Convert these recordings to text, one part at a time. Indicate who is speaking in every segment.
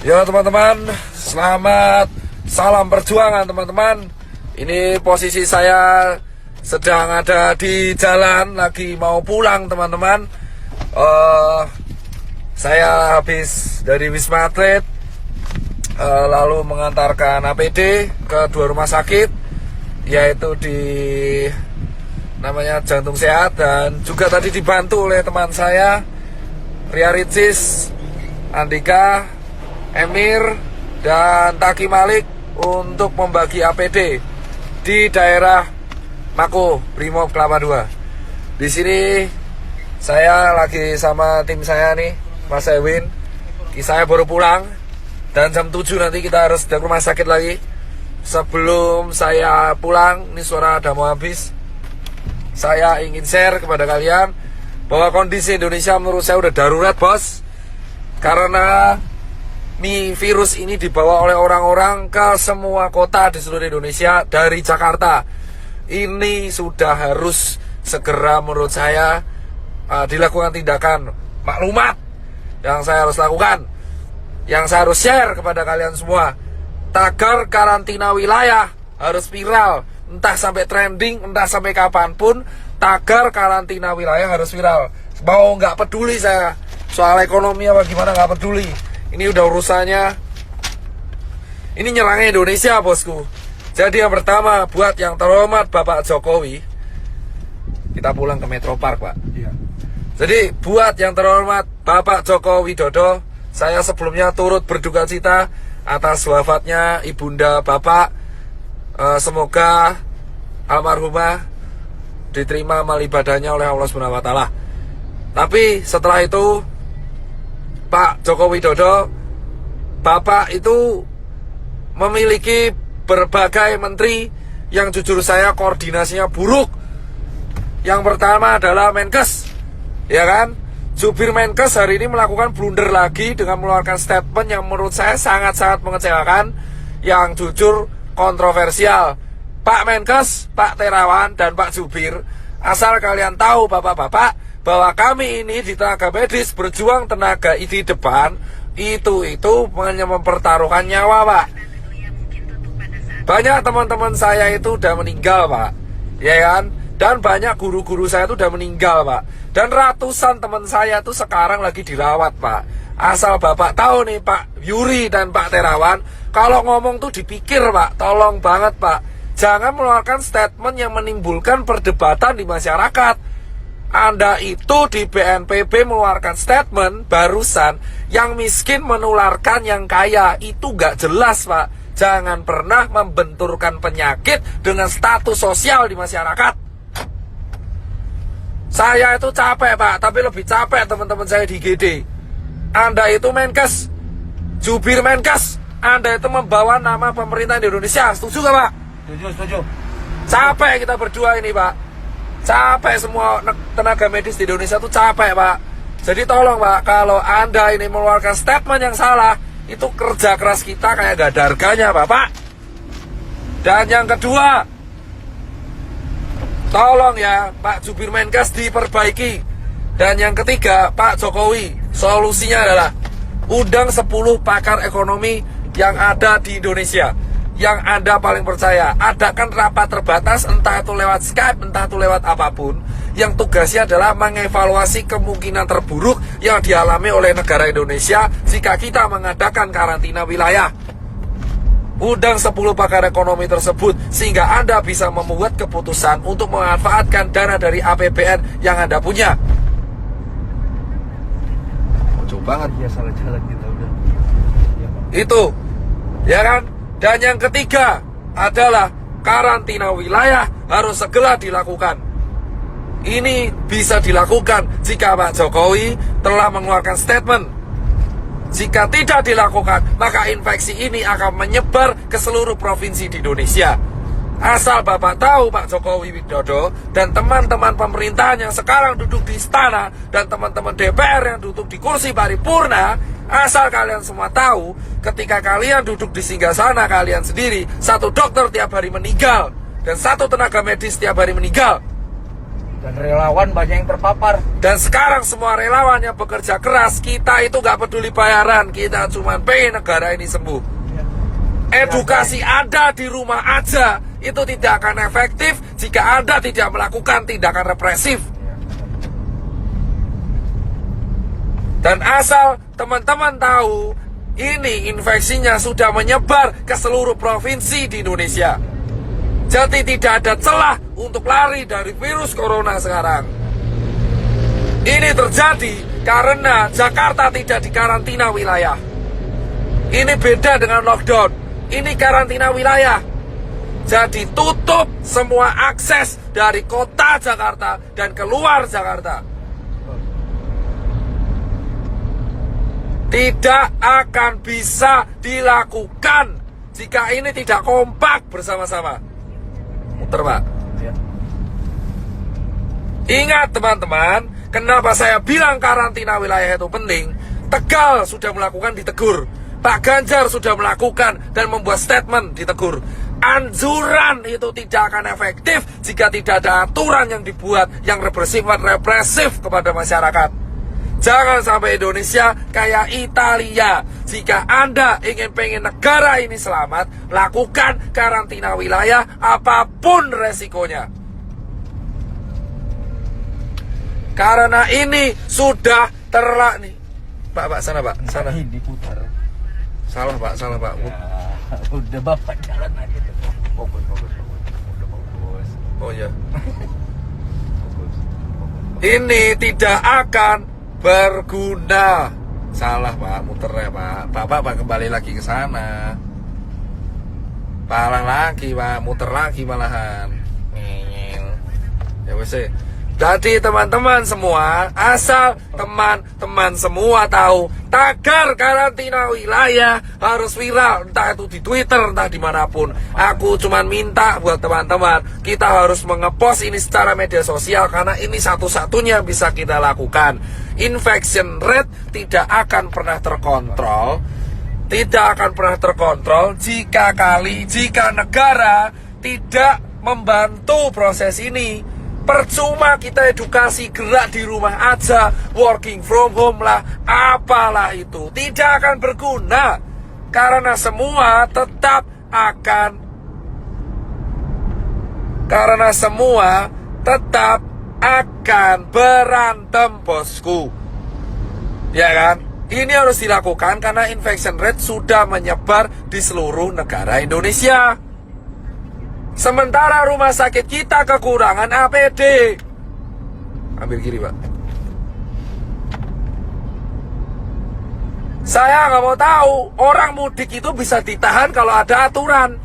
Speaker 1: Ya teman-teman, selamat salam perjuangan teman-teman. Ini posisi saya sedang ada di jalan, lagi mau pulang teman-teman. Saya habis dari Wisma Atlet, lalu mengantarkan APD ke dua rumah sakit, yaitu di namanya Jantung Sehat, dan juga tadi dibantu oleh teman saya Ria Ricis, Andika, Emir, dan Taki Malik untuk membagi APD di daerah Mako Brimob Kelapa II. Di sini saya lagi sama tim saya nih, Mas Ewin. Saya baru pulang dan jam 7 nanti kita harus ke rumah sakit lagi. Sebelum saya pulang, ini suara udah mau habis, saya ingin share kepada kalian bahwa kondisi Indonesia menurut saya udah darurat, bos. Karena virus ini dibawa oleh orang-orang ke semua kota di seluruh Indonesia dari Jakarta. Ini sudah harus segera menurut saya dilakukan tindakan maklumat yang saya harus lakukan, yang saya harus share kepada kalian semua. Tagar karantina wilayah harus viral, entah sampai trending, entah sampai kapanpun. Tagar karantina wilayah harus viral. Mau nggak peduli saya soal ekonomi apa gimana, nggak peduli. Ini udah urusannya, ini nyerangnya Indonesia, bosku. Jadi yang pertama, buat yang terhormat Bapak Jokowi, kita pulang ke Metro Park, Pak. Iya. Jadi buat yang terhormat Bapak Joko Widodo, saya sebelumnya turut berduka cita atas wafatnya ibunda Bapak. Semoga almarhumah diterima amal ibadahnya oleh Allah Subhanahu wa Ta'ala. Tapi setelah itu, Pak Joko Widodo, Bapak itu memiliki berbagai menteri yang jujur saya koordinasinya buruk. Yang pertama adalah Menkes, ya kan? Jubir Menkes hari ini melakukan blunder lagi dengan mengeluarkan statement yang menurut saya sangat-sangat mengecewakan, yang jujur kontroversial. Pak Menkes, Pak Terawan, dan Pak Jubir, asal kalian tahu bapak-bapak, bahwa kami ini di tenaga medis berjuang tenaga di depan itu hanya mempertaruhkan nyawa, Pak. Banyak teman-teman saya itu udah meninggal, Pak, ya kan? Dan banyak guru-guru saya itu udah meninggal, Pak. Dan ratusan teman saya itu sekarang lagi dirawat, Pak. Asal bapak tahu nih, Pak Yuri dan Pak Terawan, kalau ngomong tuh dipikir, Pak. Tolong banget, Pak, jangan mengeluarkan statement yang menimbulkan perdebatan di masyarakat. Anda itu di BNPB mengeluarkan statement barusan, yang miskin menularkan yang kaya. Itu gak jelas, Pak. Jangan pernah membenturkan penyakit dengan status sosial di masyarakat. Saya itu capek, Pak, tapi lebih capek teman-teman saya di GD. Anda itu Menkes, jubir Menkes, Anda itu membawa nama pemerintah di Indonesia. Setuju gak, Pak?
Speaker 2: Setuju.
Speaker 1: Capek kita berdua ini, Pak. Capek semua tenaga medis di Indonesia tuh capek, Pak. Jadi tolong, Pak, kalau Anda ini mengeluarkan statement yang salah, itu kerja keras kita kayak gak ada harganya, Bapak. Dan yang kedua, tolong ya Pak Jubir Menkes diperbaiki. Dan yang ketiga, Pak Jokowi, solusinya adalah undang 10 pakar ekonomi yang ada di Indonesia, yang Anda paling percaya. Adakan rapat terbatas, entah itu lewat Skype, entah itu lewat apapun, yang tugasnya adalah mengevaluasi kemungkinan terburuk yang dialami oleh negara Indonesia jika kita mengadakan karantina wilayah. Undang 10 pakar ekonomi tersebut sehingga Anda bisa membuat keputusan untuk memanfaatkan dana dari APBN yang Anda punya. Jauh banget
Speaker 2: ya, salah jalan kita udah. Ya,
Speaker 1: itu, ya kan? Dan yang ketiga adalah karantina wilayah harus segera dilakukan. Ini bisa dilakukan jika Pak Jokowi telah mengeluarkan statement. Jika tidak dilakukan, maka infeksi ini akan menyebar ke seluruh provinsi di Indonesia. Asal Bapak tahu, Pak Jokowi Widodo dan teman-teman pemerintahan yang sekarang duduk di istana dan teman-teman DPR yang duduk di kursi paripurna, asal kalian semua tahu, ketika kalian duduk di singgasana kalian sendiri, 1 dokter tiap hari meninggal dan 1 tenaga medis tiap hari meninggal.
Speaker 2: Dan relawan banyak yang terpapar.
Speaker 1: Dan sekarang semua relawan yang bekerja keras, kita itu gak peduli bayaran, kita cuma pengen negara ini sembuh. Edukasi Anda di rumah aja itu tidak akan efektif jika Anda tidak melakukan tindakan represif. Dan asal teman-teman tahu, ini infeksinya sudah menyebar ke seluruh provinsi di Indonesia. Jadi tidak ada celah untuk lari dari virus corona sekarang. Ini terjadi karena Jakarta tidak dikarantina wilayah. Ini beda dengan lockdown. Ini karantina wilayah. Jadi tutup semua akses dari kota Jakarta dan keluar Jakarta. Tidak akan bisa dilakukan jika ini tidak kompak bersama-sama. Muter, Pak.
Speaker 2: Ya.
Speaker 1: Ingat teman-teman, kenapa saya bilang karantina wilayah itu penting? Tegal sudah melakukan, ditegur. Pak Ganjar sudah melakukan dan membuat statement, ditegur. Anjuran itu tidak akan efektif jika tidak ada aturan yang dibuat yang represif kepada masyarakat. Jangan sampai Indonesia kayak Italia. Jika Anda pengen negara ini selamat, lakukan karantina wilayah apapun resikonya. Karena ini sudah nih. Pak, sana Pak, sana.
Speaker 2: Ini putar.
Speaker 1: Salah Pak.
Speaker 2: Ya, udah Bapak jalan aja tuh. Fokus. Udah fokus.
Speaker 1: Oh ya.
Speaker 2: Fokus.
Speaker 1: Ini tidak akan berguna. Salah Pak, muter ya Pak. Bapak kembali lagi ke sana. Palang lagi Pak, muter lagi malahan. Ya wes. Jadi teman-teman semua, asal teman-teman semua tahu, tagar karantina wilayah harus viral, entah itu di Twitter, entah dimanapun. Aku cuman minta buat teman-teman, kita harus mengepost ini secara media sosial, karena ini satu-satunya bisa kita lakukan. Infection rate tidak akan pernah terkontrol, jika negara tidak membantu proses ini. Percuma kita edukasi, gerak di rumah aja, working from home lah, apalah itu, tidak akan berguna. Karena semua tetap akan berantem, bosku. Ya kan? Ini harus dilakukan karena infection rate sudah menyebar di seluruh negara Indonesia. Sementara rumah sakit kita kekurangan APD. Ambil kiri Pak. Saya nggak mau tahu orang mudik itu bisa ditahan kalau ada aturan.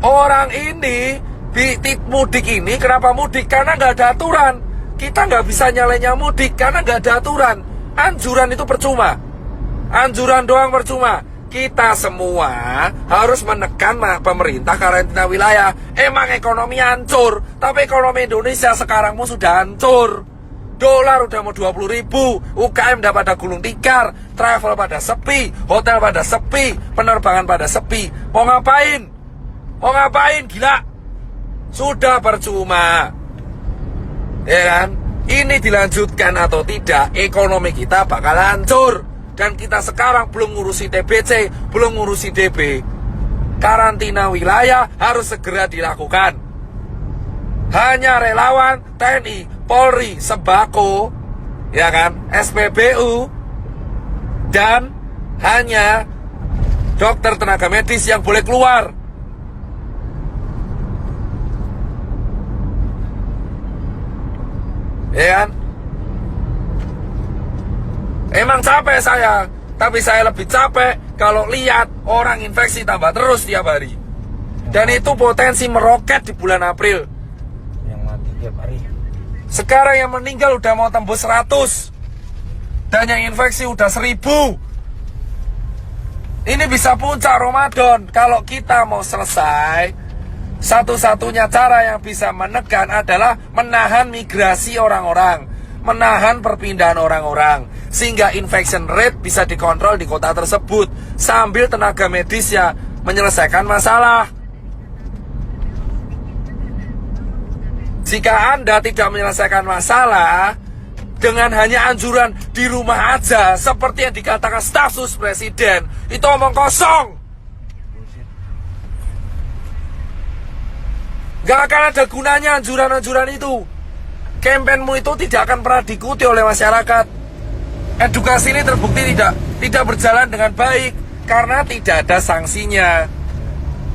Speaker 1: Orang ini mudik ini kenapa mudik? Karena nggak ada aturan. Kita nggak bisa nyalenya mudik karena nggak ada aturan. Anjuran itu percuma. Anjuran doang percuma. Kita semua harus menekan pemerintah karantina wilayah. Emang ekonomi hancur, tapi ekonomi Indonesia sekarang sudah hancur. Dolar udah mau 20.000, UKM udah pada gulung tikar, travel pada sepi, hotel pada sepi, penerbangan pada sepi. Mau ngapain? Gila? Sudah percuma. Ya kan? Ini dilanjutkan atau tidak, ekonomi kita bakal hancur. Dan kita sekarang belum ngurusi TBC, belum ngurusi DB. Karantina wilayah harus segera dilakukan. Hanya relawan, TNI, Polri, Sembako, ya kan, SPBU, dan hanya dokter tenaga medis yang boleh keluar. Ya kan? Emang capek saya, tapi saya lebih capek kalau lihat orang infeksi tambah terus tiap hari. Dan itu potensi meroket di bulan April.
Speaker 2: Yang mati tiap hari.
Speaker 1: Sekarang yang meninggal udah mau tembus 100. Dan yang infeksi udah 1000. Ini bisa puncak Ramadan. Kalau kita mau selesai, satu-satunya cara yang bisa menekan adalah menahan migrasi orang-orang, menahan perpindahan orang-orang, sehingga infection rate bisa dikontrol di kota tersebut sambil tenaga medisnya menyelesaikan masalah. Jika Anda tidak menyelesaikan masalah dengan hanya anjuran di rumah aja, seperti yang dikatakan staf sus presiden, itu omong kosong. Gak akan ada gunanya anjuran-anjuran itu. Kampanyemu itu tidak akan pernah diikuti oleh masyarakat. Edukasi ini terbukti tidak berjalan dengan baik karena tidak ada sanksinya.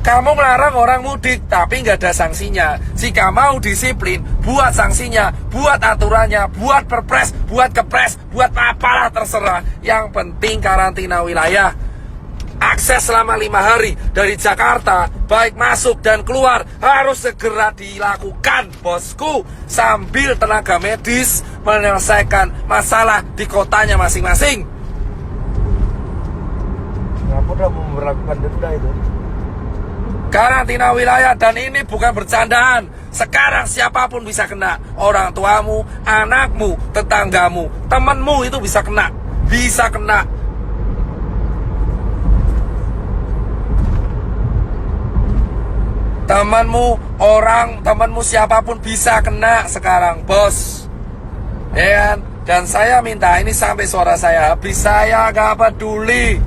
Speaker 1: Kamu melarang orang mudik tapi nggak ada sanksinya. Jika mau disiplin, buat sanksinya, buat aturannya, buat perpres, buat kepres, buat apalah terserah. Yang penting karantina wilayah. Akses selama 5 hari dari Jakarta, baik masuk dan keluar, harus segera dilakukan, bosku, sambil tenaga medis menyelesaikan masalah di kotanya masing-masing.
Speaker 2: Kenapa udah memperlakukan denda itu?
Speaker 1: Karantina wilayah, dan ini bukan bercandaan. Sekarang siapapun bisa kena. Orang tuamu, anakmu, tetanggamu, temanmu itu bisa kena. Bisa kena. Temanmu siapapun bisa kena sekarang, bos. Ya kan? Dan saya minta ini sampai suara saya habis, saya gak peduli.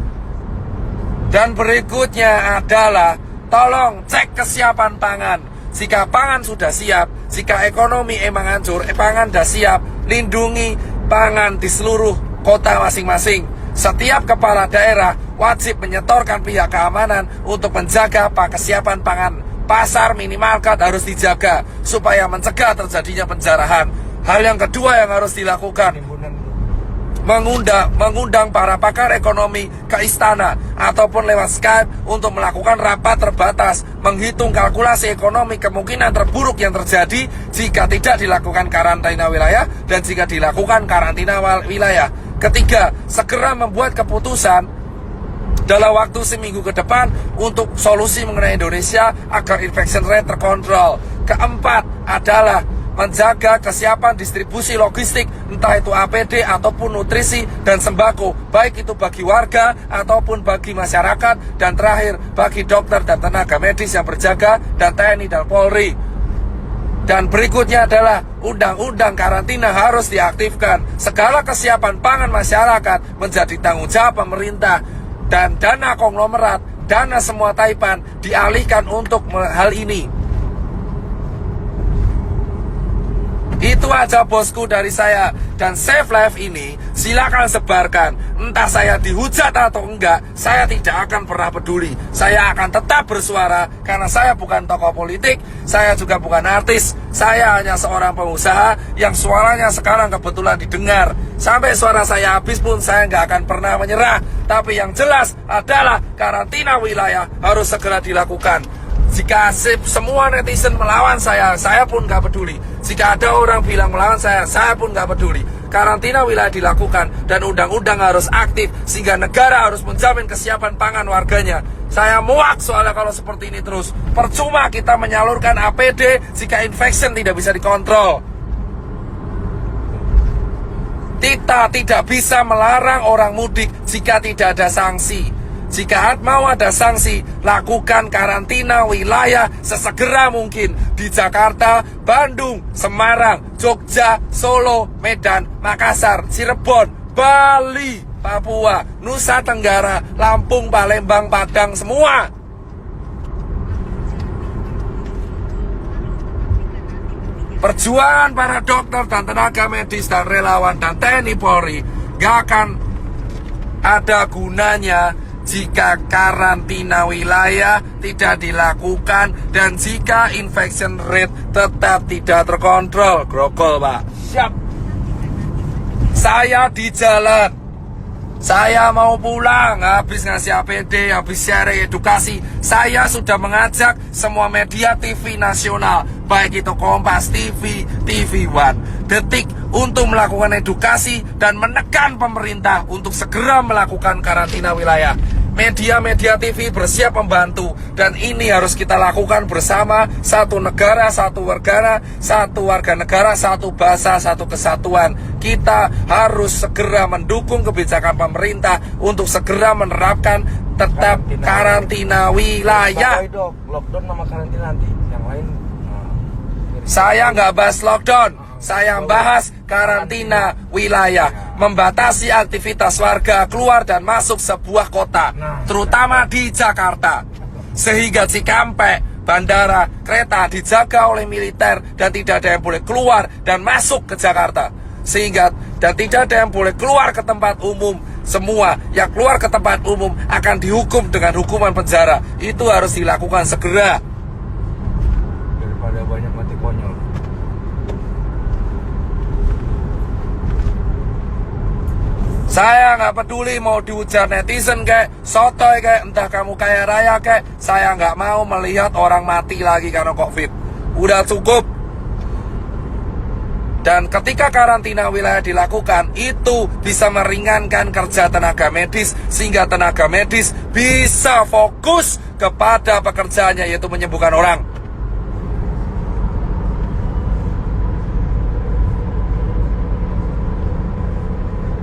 Speaker 1: Dan berikutnya adalah tolong cek kesiapan pangan. Jika pangan sudah siap, jika ekonomi emang hancur, pangan sudah siap, lindungi pangan di seluruh kota masing-masing. Setiap kepala daerah wajib menyetorkan pihak keamanan untuk menjaga kesiapan pangan. Pasar minimarket harus dijaga supaya mencegah terjadinya penjarahan. Hal yang kedua yang harus dilakukan, mengundang para pakar ekonomi ke istana ataupun lewat Skype untuk melakukan rapat terbatas, menghitung kalkulasi ekonomi kemungkinan terburuk yang terjadi jika tidak dilakukan karantina wilayah dan jika dilakukan karantina wilayah. Ketiga, segera membuat keputusan dalam waktu seminggu ke depan untuk solusi mengenai Indonesia agar infection rate terkontrol. Keempat adalah menjaga kesiapan distribusi logistik, entah itu APD ataupun nutrisi dan sembako, baik itu bagi warga ataupun bagi masyarakat. Dan terakhir, bagi dokter dan tenaga medis yang berjaga, dan TNI dan Polri. Dan berikutnya adalah undang-undang karantina harus diaktifkan. Segala kesiapan pangan masyarakat menjadi tanggung jawab pemerintah. Dan dana konglomerat, dana semua taipan dialihkan untuk hal ini. Itu aja bosku dari saya. Dan Save Life ini silakan sebarkan. Entah saya dihujat atau enggak, saya tidak akan pernah peduli. Saya akan tetap bersuara karena saya bukan tokoh politik, saya juga bukan artis. Saya hanya seorang pengusaha yang suaranya sekarang kebetulan didengar. Sampai suara saya habis pun saya nggak akan pernah menyerah. Tapi yang jelas adalah karantina wilayah harus segera dilakukan. Jika semua netizen melawan saya pun gak peduli. Jika ada orang bilang melawan saya pun gak peduli. Karantina wilayah dilakukan dan undang-undang harus aktif sehingga negara harus menjamin kesiapan pangan warganya. Saya muak soalnya kalau seperti ini terus. Percuma kita menyalurkan APD jika infection tidak bisa dikontrol. Kita tidak bisa melarang orang mudik jika tidak ada sanksi. Jika mau ada sanksi, lakukan karantina wilayah sesegera mungkin di Jakarta, Bandung, Semarang, Jogja, Solo, Medan, Makassar, Cirebon, Bali, Papua, Nusa Tenggara, Lampung, Palembang, Padang, semua. Perjuangan para dokter dan tenaga medis dan relawan dan TNI Polri gak akan ada gunanya jika karantina wilayah tidak dilakukan dan jika infection rate tetap tidak terkontrol. Grogol, Pak.
Speaker 2: Siap.
Speaker 1: Saya di jalan. Saya mau pulang habis ngasih APD, habis share edukasi. Saya sudah mengajak semua media TV nasional, baik itu Kompas TV, TV One, Detik, untuk melakukan edukasi dan menekan pemerintah untuk segera melakukan karantina wilayah. Media-media TV bersiap membantu dan ini harus kita lakukan bersama. Satu negara, satu warga negara, satu bahasa, satu kesatuan. Kita harus segera mendukung kebijakan pemerintah untuk segera menerapkan tetap karantina wilayah.
Speaker 2: Lockdown sama karantina nanti, yang lain
Speaker 1: Saya nggak bahas lockdown, saya bahas karantina wilayah, membatasi aktivitas warga keluar dan masuk sebuah kota, terutama di Jakarta, sehingga Cikampek, bandara, kereta dijaga oleh militer dan tidak ada yang boleh keluar dan masuk ke Jakarta, sehingga dan tidak ada yang boleh keluar ke tempat umum. Semua yang keluar ke tempat umum akan dihukum dengan hukuman penjara. Itu harus dilakukan segera.
Speaker 2: Daripada banyak mati konyol.
Speaker 1: Saya nggak peduli mau dihujat netizen kayak sotoy kayak entah kamu kaya raya kayak, saya nggak mau melihat orang mati lagi karena COVID. Udah cukup. Dan ketika karantina wilayah dilakukan, itu bisa meringankan kerja tenaga medis, sehingga tenaga medis bisa fokus kepada pekerjaannya, yaitu menyembuhkan orang.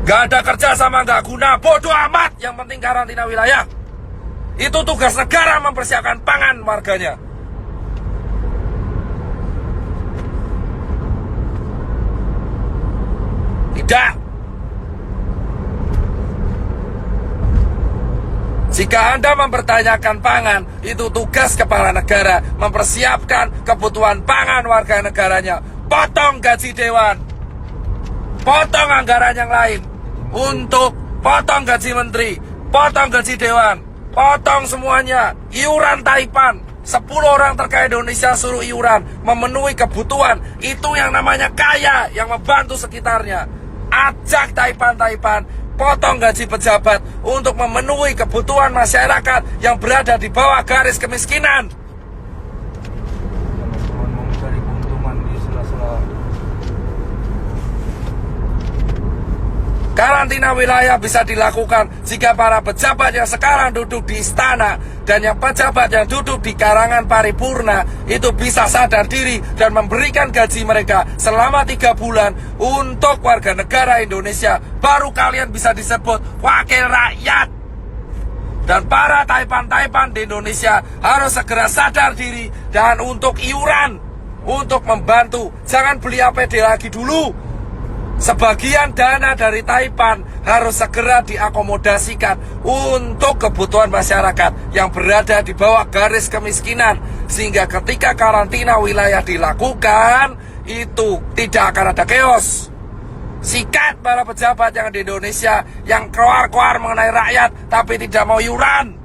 Speaker 1: Gak ada kerja sama gak guna, bodoh amat, yang penting karantina wilayah. Itu tugas negara mempersiapkan pangan warganya. Tidak. Jika Anda mempertanyakan pangan, itu tugas kepala negara mempersiapkan kebutuhan pangan warga negaranya. Potong gaji dewan, potong anggaran yang lain untuk potong gaji menteri, potong gaji dewan, potong semuanya. Iuran Taipan, 10 orang terkaya Indonesia suruh iuran, memenuhi kebutuhan. Itu yang namanya kaya, yang membantu sekitarnya. Ajak Taipan, potong gaji pejabat untuk memenuhi kebutuhan masyarakat yang berada di bawah garis kemiskinan.
Speaker 2: Teman-teman mau mencari keuntungan di sela-sela.
Speaker 1: Karantina wilayah bisa dilakukan jika para pejabat yang sekarang duduk di istana dan yang pejabat yang duduk di karangan paripurna itu bisa sadar diri dan memberikan gaji mereka selama 3 bulan untuk warga negara Indonesia. Baru kalian bisa disebut wakil rakyat. Dan para Taipan di Indonesia harus segera sadar diri dan untuk iuran, untuk membantu. Jangan beli APD lagi dulu. Sebagian dana dari Taipan harus segera diakomodasikan untuk kebutuhan masyarakat yang berada di bawah garis kemiskinan, sehingga ketika karantina wilayah dilakukan itu tidak akan ada chaos. Sikat para pejabat yang di Indonesia yang keluar-keluar mengenai rakyat tapi tidak mau iuran.